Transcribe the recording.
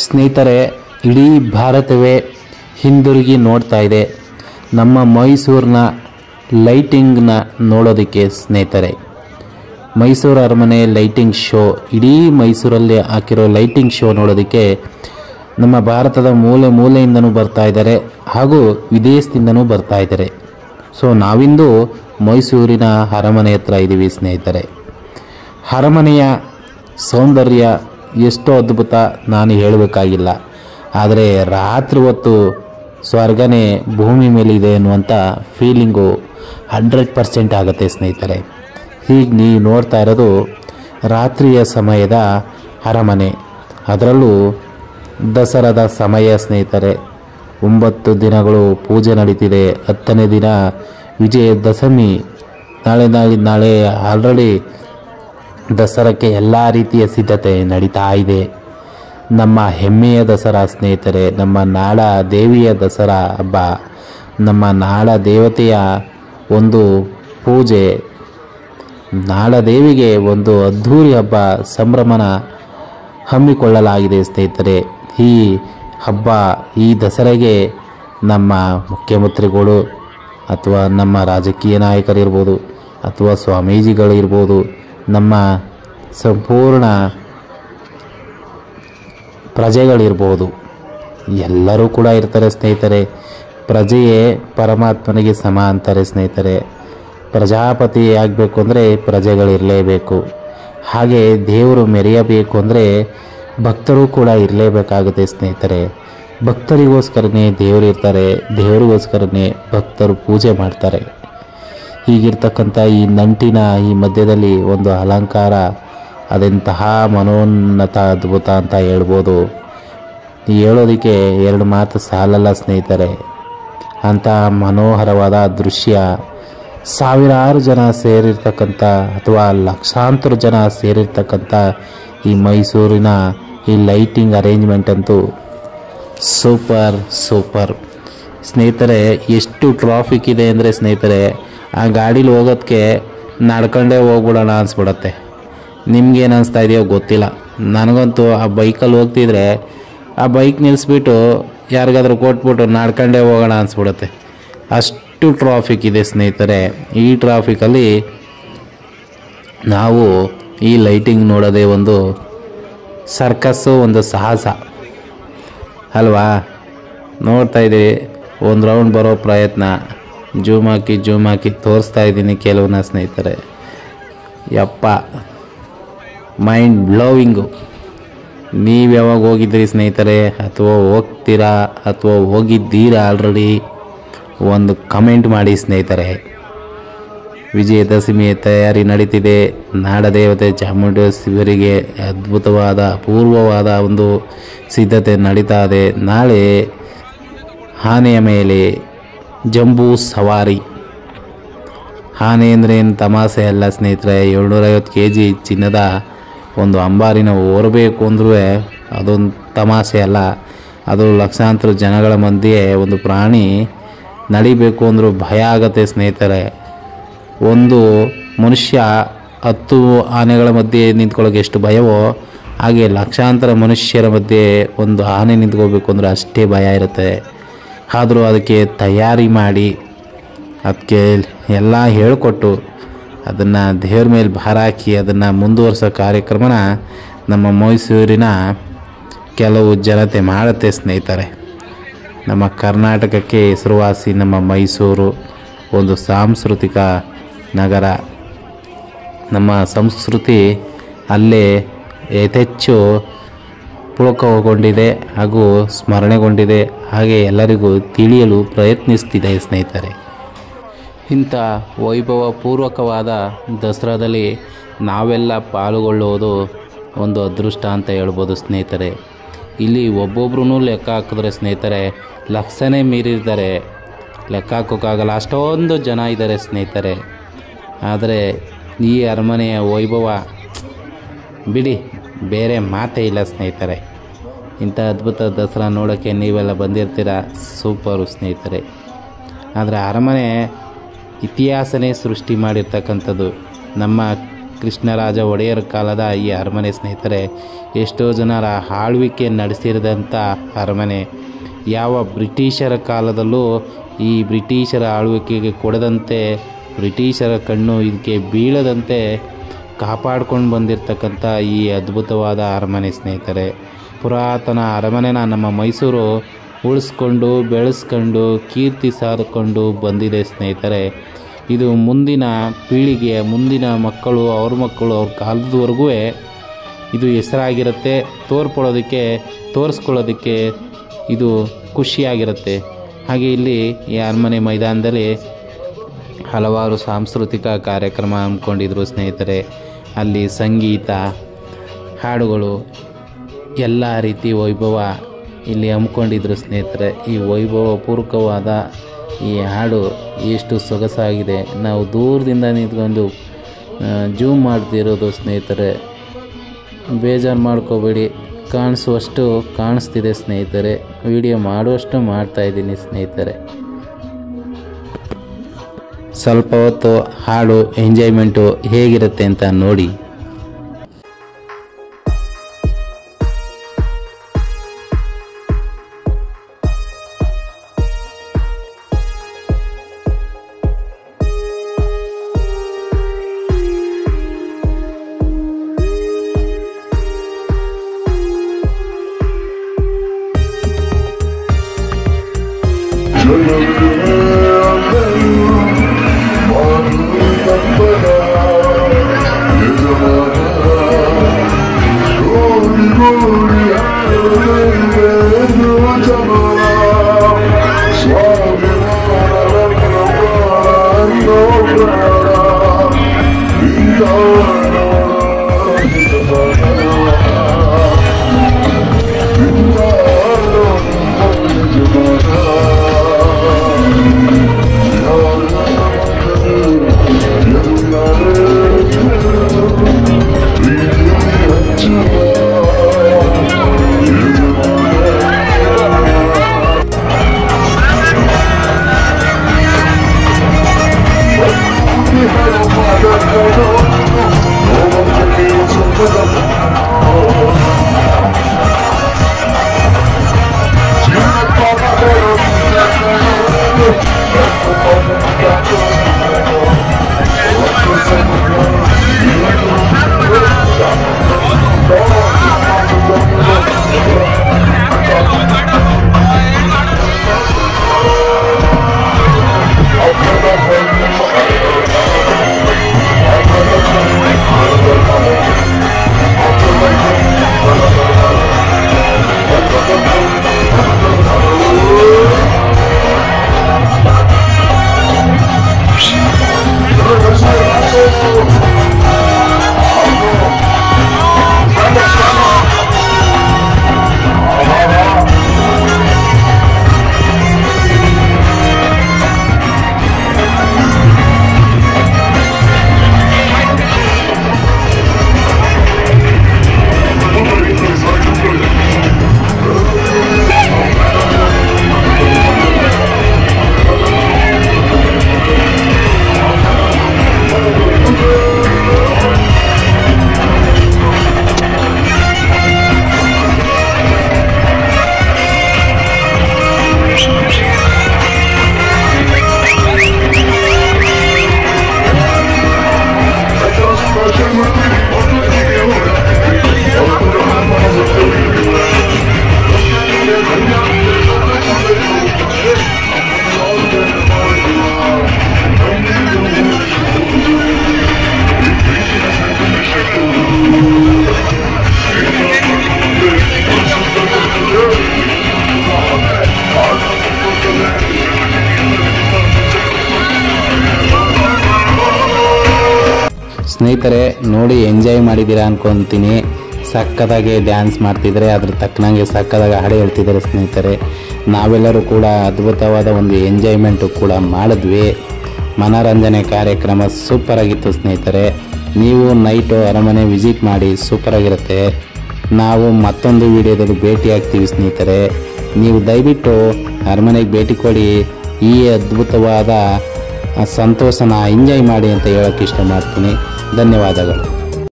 ಸ್ನೇಹಿತರೆ, ಇಡೀ ಭಾರತವೇ ಹಿಂದಿರುಗಿ ನೋಡ್ತಾ ಇದೆ ನಮ್ಮ ಮೈಸೂರಿನ ಲೈಟಿಂಗ್ನ ನೋಡೋದಕ್ಕೆ. ಸ್ನೇಹಿತರೆ, ಮೈಸೂರು ಅರಮನೆ ಲೈಟಿಂಗ್ ಶೋ, ಇಡೀ ಮೈಸೂರಲ್ಲಿ ಹಾಕಿರೋ ಲೈಟಿಂಗ್ ಶೋ ನೋಡೋದಕ್ಕೆ ನಮ್ಮ ಭಾರತದ ಮೂಲೆ ಮೂಲೆಯಿಂದನೂ ಬರ್ತಾ ಇದ್ದಾರೆ ಹಾಗೂ ವಿದೇಶದಿಂದನೂ ಬರ್ತಾ ಇದ್ದಾರೆ. ಸೊ ನಾವಿಂದು ಮೈಸೂರಿನ ಅರಮನೆ ಹತ್ರ ಇದ್ದೀವಿ. ಸ್ನೇಹಿತರೆ, ಅರಮನೆಯ ಸೌಂದರ್ಯ ಎಷ್ಟೋ ಅದ್ಭುತ, ನಾನು ಹೇಳಬೇಕಾಗಿಲ್ಲ. ಆದರೆ ರಾತ್ರಿ ಹೊತ್ತು ಸ್ವರ್ಗನೇ ಭೂಮಿ ಮೇಲಿದೆ ಅನ್ನುವಂಥ ಫೀಲಿಂಗು 100% ಆಗುತ್ತೆ. ಸ್ನೇಹಿತರೆ, ಹೀಗೆ ನೀವು ನೋಡ್ತಾ ಇರೋದು ರಾತ್ರಿಯ ಸಮಯದ ಅರಮನೆ, ಅದರಲ್ಲೂ ದಸರಾದ ಸಮಯ. ಸ್ನೇಹಿತರೆ, 9 ದಿನಗಳು ಪೂಜೆ ನಡೀತಿದೆ. 10ನೇ ದಿನ ವಿಜಯದಶಮಿ. ನಾಳೆ ಆಲ್ರೆಡಿ ದಸರಾಕ್ಕೆ ಎಲ್ಲ ರೀತಿಯ ಸಿದ್ಧತೆ ನಡೀತಾ ಇದೆ. ನಮ್ಮ ಹೆಮ್ಮೆಯ ದಸರಾ ಸ್ನೇಹಿತರೆ, ನಮ್ಮ ನಾಡ ದೇವಿಯ ದಸರಾ ಹಬ್ಬ, ನಮ್ಮ ನಾಡ ದೇವತೆಯ ಒಂದು ಪೂಜೆ, ನಾಡದೇವಿಗೆ ಒಂದು ಅದ್ಧೂರಿ ಹಬ್ಬ ಸಂಭ್ರಮನ ಹಮ್ಮಿಕೊಳ್ಳಲಾಗಿದೆ. ಸ್ನೇಹಿತರೆ, ಈ ಹಬ್ಬ, ಈ ದಸರೆಗೆ ನಮ್ಮ ಮುಖ್ಯಮಂತ್ರಿಗಳು ಅಥವಾ ನಮ್ಮ ರಾಜಕೀಯ ನಾಯಕರಿರ್ಬೋದು ಅಥವಾ ಸ್ವಾಮೀಜಿಗಳಿರ್ಬೋದು, ನಮ್ಮ ಸಂಪೂರ್ಣ ಪ್ರಜೆಗಳಿರ್ಬೋದು, ಎಲ್ಲರೂ ಕೂಡ ಇರ್ತಾರೆ. ಸ್ನೇಹಿತರೆ, ಪ್ರಜೆಯೇ ಪರಮಾತ್ಮನಿಗೆ ಸಮ ಅಂತಾರೆ. ಸ್ನೇಹಿತರೆ, ಪ್ರಜಾಪತಿ ಆಗಬೇಕು ಅಂದರೆ ಪ್ರಜೆಗಳಿರಲೇಬೇಕು. ಹಾಗೆ ದೇವರು ಮೆರೆಯಬೇಕು ಅಂದರೆ ಭಕ್ತರು ಕೂಡ ಇರಲೇಬೇಕಾಗುತ್ತೆ. ಸ್ನೇಹಿತರೆ, ಭಕ್ತರಿಗೋಸ್ಕರನೇ ದೇವರು ಇರ್ತಾರೆ, ದೇವರಿಗೋಸ್ಕರನೇ ಭಕ್ತರು ಪೂಜೆ ಮಾಡ್ತಾರೆ. ಹೀಗಿರ್ತಕ್ಕಂಥ ಈ ನಂಟಿನ ಈ ಮಧ್ಯದಲ್ಲಿ ಒಂದು ಅಲಂಕಾರ, ಅದೆಂತಹ ಮನೋನ್ನತ ಅದ್ಭುತ ಅಂತ ಹೇಳ್ಬೋದು. ಹೇಳೋದಕ್ಕೆ 2 ಮಾತು ಸಾಲಲ್ಲ. ಸ್ನೇಹಿತರೆ, ಅಂಥ ಮನೋಹರವಾದ ದೃಶ್ಯ, ಸಾವಿರಾರು ಜನ ಸೇರಿರ್ತಕ್ಕಂಥ ಅಥವಾ ಲಕ್ಷಾಂತರ ಜನ ಸೇರಿರ್ತಕ್ಕಂಥ ಈ ಮೈಸೂರಿನ ಈ ಲೈಟಿಂಗ್ ಅರೇಂಜ್ಮೆಂಟ್ ಅಂತೂ ಸೂಪರ್. ಸ್ನೇಹಿತರೆ, ಎಷ್ಟು ಟ್ರಾಫಿಕ್ ಇದೆ ಅಂದರೆ ಸ್ನೇಹಿತರೆ, ಆ ಗಾಡೀಲಿ ಹೋಗೋದಕ್ಕೆ ನಡ್ಕೊಂಡೇ ಹೋಗ್ಬಿಡೋಣ ಅನಿಸ್ಬಿಡತ್ತೆ. ನಿಮ್ಗೇನು ಅನಿಸ್ತಾ ಇದೆಯೋ ಗೊತ್ತಿಲ್ಲ. ನನಗಂತೂ ಆ ಬೈಕಲ್ಲಿ ಹೋಗ್ತಿದ್ರೆ ಆ ಬೈಕ್ ನಿಲ್ಲಿಸ್ಬಿಟ್ಟು ಯಾರಿಗಾದ್ರೂ ಕೊಟ್ಬಿಟ್ಟು ನಡ್ಕೊಂಡೇ ಹೋಗೋಣ ಅನಿಸ್ಬಿಡುತ್ತೆ, ಅಷ್ಟು ಟ್ರಾಫಿಕ್ ಇದೆ. ಸ್ನೇಹಿತರೆ, ಈ ಟ್ರಾಫಿಕಲ್ಲಿ ನಾವು ಈ ಲೈಟಿಂಗ್ ನೋಡೋದೇ ಒಂದು ಸರ್ಕಸ್ಸು, ಒಂದು ಸಾಹಸ ಅಲ್ವಾ. ನೋಡ್ತಾ ಇದ್ದೀವಿ, ಒಂದು ರೌಂಡ್ ಬರೋ ಪ್ರಯತ್ನ, ಜೂಮ್ ಹಾಕಿ ತೋರಿಸ್ತಾ ಇದ್ದೀನಿ ಕೆಲವನ್ನ. ಸ್ನೇಹಿತರೆ, ಯಪ್ಪ, ಮೈಂಡ್ ಬ್ಲೋವಿಂಗು. ನೀವು ಯಾವಾಗ ಹೋಗಿದ್ದೀರಿ ಸ್ನೇಹಿತರೆ, ಅಥವಾ ಹೋಗ್ತೀರಾ ಅಥವಾ ಹೋಗಿದ್ದೀರಾ ಆಲ್ರೆಡಿ, ಒಂದು ಕಮೆಂಟ್ ಮಾಡಿ ಸ್ನೇಹಿತರೆ. ವಿಜಯದಶಮಿಯ ತಯಾರಿ ನಡೀತಿದೆ. ನಾಡದೇವತೆ ಚಾಮುಂಡೇಶ್ವರಿಗೆ ಅದ್ಭುತವಾದ ಅಪೂರ್ವವಾದ ಒಂದು ಸಿದ್ಧತೆ ನಡೀತಾ ಇದೆ. ನಾಳೆ ಆನೆಯ ಮೇಲೆ ಜಂಬೂ ಸವಾರಿ. ಆನೆ ಅಂದರೆ ಏನು ತಮಾಷೆ ಅಲ್ಲ ಸ್ನೇಹಿತರೆ. 750 kg ಚಿನ್ನದ ಒಂದು ಅಂಬಾರಿನ ಹೊರಬೇಕು ಅಂದ್ರೂ ಅದೊಂದು ತಮಾಷೆ ಅಲ್ಲ. ಅದು ಲಕ್ಷಾಂತರ ಜನಗಳ ಮಧ್ಯೆ ಒಂದು ಪ್ರಾಣಿ ನಡಿಬೇಕು ಅಂದರೂ ಭಯ ಆಗತ್ತೆ ಸ್ನೇಹಿತರೆ. ಒಂದು ಮನುಷ್ಯ 10 ಆನೆಗಳ ಮಧ್ಯೆ ನಿಂತ್ಕೊಳ್ಳೋಕೆ ಎಷ್ಟು ಭಯವೋ, ಹಾಗೆ ಲಕ್ಷಾಂತರ ಮನುಷ್ಯರ ಮಧ್ಯೆ ಒಂದು ಆನೆ ನಿಂತ್ಕೋಬೇಕು ಅಂದರೆ ಅಷ್ಟೇ ಭಯ ಇರುತ್ತೆ. ಆದರೂ ಅದಕ್ಕೆ ತಯಾರಿ ಮಾಡಿ, ಅದಕ್ಕೆ ಎಲ್ಲ ಹೇಳಿಕೊಟ್ಟು, ಅದನ್ನು ದೇವ್ರ ಮೇಲೆ ಭಾರ ಹಾಕಿ ಅದನ್ನು ಮುಂದುವರಿಸೋ ಕಾರ್ಯಕ್ರಮನ ನಮ್ಮ ಮೈಸೂರಿನ ಕೆಲವು ಜನತೆ ಮಾಡುತ್ತೆ ಸ್ನೇಹಿತರೆ. ನಮ್ಮ ಕರ್ನಾಟಕಕ್ಕೆ ಹೆಸರುವಾಸಿ ನಮ್ಮ ಮೈಸೂರು ಒಂದು ಸಾಂಸ್ಕೃತಿಕ ನಗರ. ನಮ್ಮ ಸಂಸ್ಕೃತಿ ಅಲ್ಲೇ ಯಥೇಚ್ಛು ಪುಳಕಗೊಂಡಿದೆ ಹಾಗೂ ಸ್ಮರಣೆಗೊಂಡಿದೆ, ಹಾಗೆ ಎಲ್ಲರಿಗೂ ತಿಳಿಯಲು ಪ್ರಯತ್ನಿಸ್ತಿದೆ ಸ್ನೇಹಿತರೆ. ಇಂಥ ವೈಭವಪೂರ್ವಕವಾದ ದಸರಾದಲ್ಲಿ ನಾವೆಲ್ಲ ಪಾಲ್ಗೊಳ್ಳುವುದು ಒಂದು ಅದೃಷ್ಟ ಅಂತ ಹೇಳ್ಬೋದು ಸ್ನೇಹಿತರೆ. ಇಲ್ಲಿ ಒಬ್ಬೊಬ್ರು ಲೆಕ್ಕ ಹಾಕಿದ್ರೆ ಸ್ನೇಹಿತರೆ ಲಕ್ಷನೇ ಮೀರಿದ್ದಾರೆ, ಲೆಕ್ಕ ಹಾಕೋಕ್ಕಾಗಲ್ಲ, ಅಷ್ಟೊಂದು ಜನ ಇದ್ದಾರೆ ಸ್ನೇಹಿತರೆ. ಆದರೆ ಈ ಅರಮನೆಯ ವೈಭವ ಬಿಡಿ, ಬೇರೆ ಮಾತೇ ಇಲ್ಲ ಸ್ನೇಹಿತರೆ. ಇಂಥ ಅದ್ಭುತ ದಸರಾ ನೋಡೋಕ್ಕೆ ನೀವೆಲ್ಲ ಬಂದಿರ್ತೀರ, ಸೂಪರು ಸ್ನೇಹಿತರೆ. ಆದರೆ ಅರಮನೆ ಇತಿಹಾಸನೇ ಸೃಷ್ಟಿ ಮಾಡಿರ್ತಕ್ಕಂಥದ್ದು. ನಮ್ಮ ಕೃಷ್ಣರಾಜ ಒಡೆಯರ್ ಕಾಲದ ಈ ಅರಮನೆ ಸ್ನೇಹಿತರೆ. ಎಷ್ಟೋ ಜನರ ಆಳ್ವಿಕೆ ನಡೆಸಿದಂಥ ಅರಮನೆ. ಯಾವ ಬ್ರಿಟಿಷರ ಕಾಲದಲ್ಲೂ ಈ ಬ್ರಿಟಿಷರ ಆಳ್ವಿಕೆಗೆ ಕೊಡದಂತೆ, ಬ್ರಿಟಿಷರ ಕಣ್ಣು ಇದಕ್ಕೆ ಬೀಳದಂತೆ ಕಾಪಾಡ್ಕೊಂಡು ಬಂದಿರತಕ್ಕಂಥ ಈ ಅದ್ಭುತವಾದ ಅರಮನೆ ಸ್ನೇಹಿತರೆ. ಪುರಾತನ ಅರಮನೆನ ನಮ್ಮ ಮೈಸೂರು ಉಳಿಸ್ಕೊಂಡು ಬೆಳೆಸ್ಕೊಂಡು ಕೀರ್ತಿ ಸಾರಿಕೊಂಡು ಬಂದಿದೆ ಸ್ನೇಹಿತರೆ. ಇದು ಮುಂದಿನ ಪೀಳಿಗೆ, ಮುಂದಿನ ಮಕ್ಕಳು, ಅವ್ರ ಕಾಲದವರೆಗೂ ಇದು ಹೆಸರಾಗಿರುತ್ತೆ. ತೋರಿಸ್ಕೊಳ್ಳೋದಕ್ಕೆ ಇದು ಖುಷಿಯಾಗಿರುತ್ತೆ. ಹಾಗೆ ಇಲ್ಲಿ ಈ ಅರಮನೆ ಮೈದಾನದಲ್ಲಿ ಹಲವಾರು ಸಾಂಸ್ಕೃತಿಕ ಕಾರ್ಯಕ್ರಮ ಹಮ್ಮಿಕೊಂಡಿದ್ರು ಸ್ನೇಹಿತರೆ. ಅಲ್ಲಿ ಸಂಗೀತ, ಹಾಡುಗಳು, ಎಲ್ಲ ರೀತಿ ವೈಭವ ಇಲ್ಲಿ ಹಮ್ಮಿಕೊಂಡಿದ್ರು ಸ್ನೇಹಿತರೆ. ಈ ವೈಭವಪೂರ್ವಕವಾದ ಈ ಹಾಡು ಎಷ್ಟು ಸೊಗಸಾಗಿದೆ. ನಾವು ದೂರದಿಂದ ನಿಂತ್ಕೊಂಡು ಜೂಮ್ ಮಾಡ್ತಿರೋದು ಸ್ನೇಹಿತರೆ. ಬೇಜಾರು ಮಾಡ್ಕೋಬೇಡಿ, ಕಾಣಿಸುವಷ್ಟು ಕಾಣಿಸ್ತಿದೆ ಸ್ನೇಹಿತರೆ. ವಿಡಿಯೋ ಮಾಡುವಷ್ಟು ಮಾಡ್ತಾಯಿದ್ದೀನಿ ಸ್ನೇಹಿತರೆ. ಸ್ವಲ್ಪ ಹೊತ್ತು ಹಾಡು ಎಂಜಾಯ್ಮೆಂಟು ಹೇಗಿರುತ್ತೆ ಅಂತ ನೋಡಿ. ಸ್ನೇಹಿತರೆ ನೋಡಿ ಎಂಜಾಯ್ ಮಾಡಿದ್ದೀರಾ ಅನ್ಕೊತೀನಿ. ಸಕ್ಕದಾಗೆ ಡ್ಯಾನ್ಸ್ ಮಾಡ್ತಿದ್ದಾರೆ, ಅದ್ರ ತಕ್ಕನಂಗೆ ಸಕ್ಕದಾಗಿ ಹಾಡು ಹೇಳ್ತಿದ್ದಾರೆ ಸ್ನೇಹಿತರೆ. ನಾವೆಲ್ಲರೂ ಕೂಡ ಅದ್ಭುತವಾದ ಒಂದು ಎಂಜಾಯ್ಮೆಂಟು ಕೂಡ ಮಾಡಿದ್ವಿ. ಮನೋರಂಜನೆ ಕಾರ್ಯಕ್ರಮ ಸೂಪರಾಗಿತ್ತು ಸ್ನೇಹಿತರೆ. ನೀವು ನೈಟು ಅರಮನೆ ವಿಸಿಟ್ ಮಾಡಿ, ಸೂಪರಾಗಿರುತ್ತೆ. ನಾವು ಮತ್ತೊಂದು ವಿಡಿಯೋದಲ್ಲಿ ಭೇಟಿ ಆಗ್ತೀವಿ ಸ್ನೇಹಿತರೆ. ನೀವು ದಯವಿಟ್ಟು ಅರಮನೆಗೆ ಭೇಟಿ ಕೊಡಿ, ಈ ಅದ್ಭುತವಾದ ಸಂತೋಷನ ಎಂಜಾಯ್ ಮಾಡಿ ಅಂತ ಹೇಳೋಕ್ಕೆ ಇಷ್ಟ ಮಾಡ್ತೀನಿ. ಧನ್ಯವಾದಗಳು.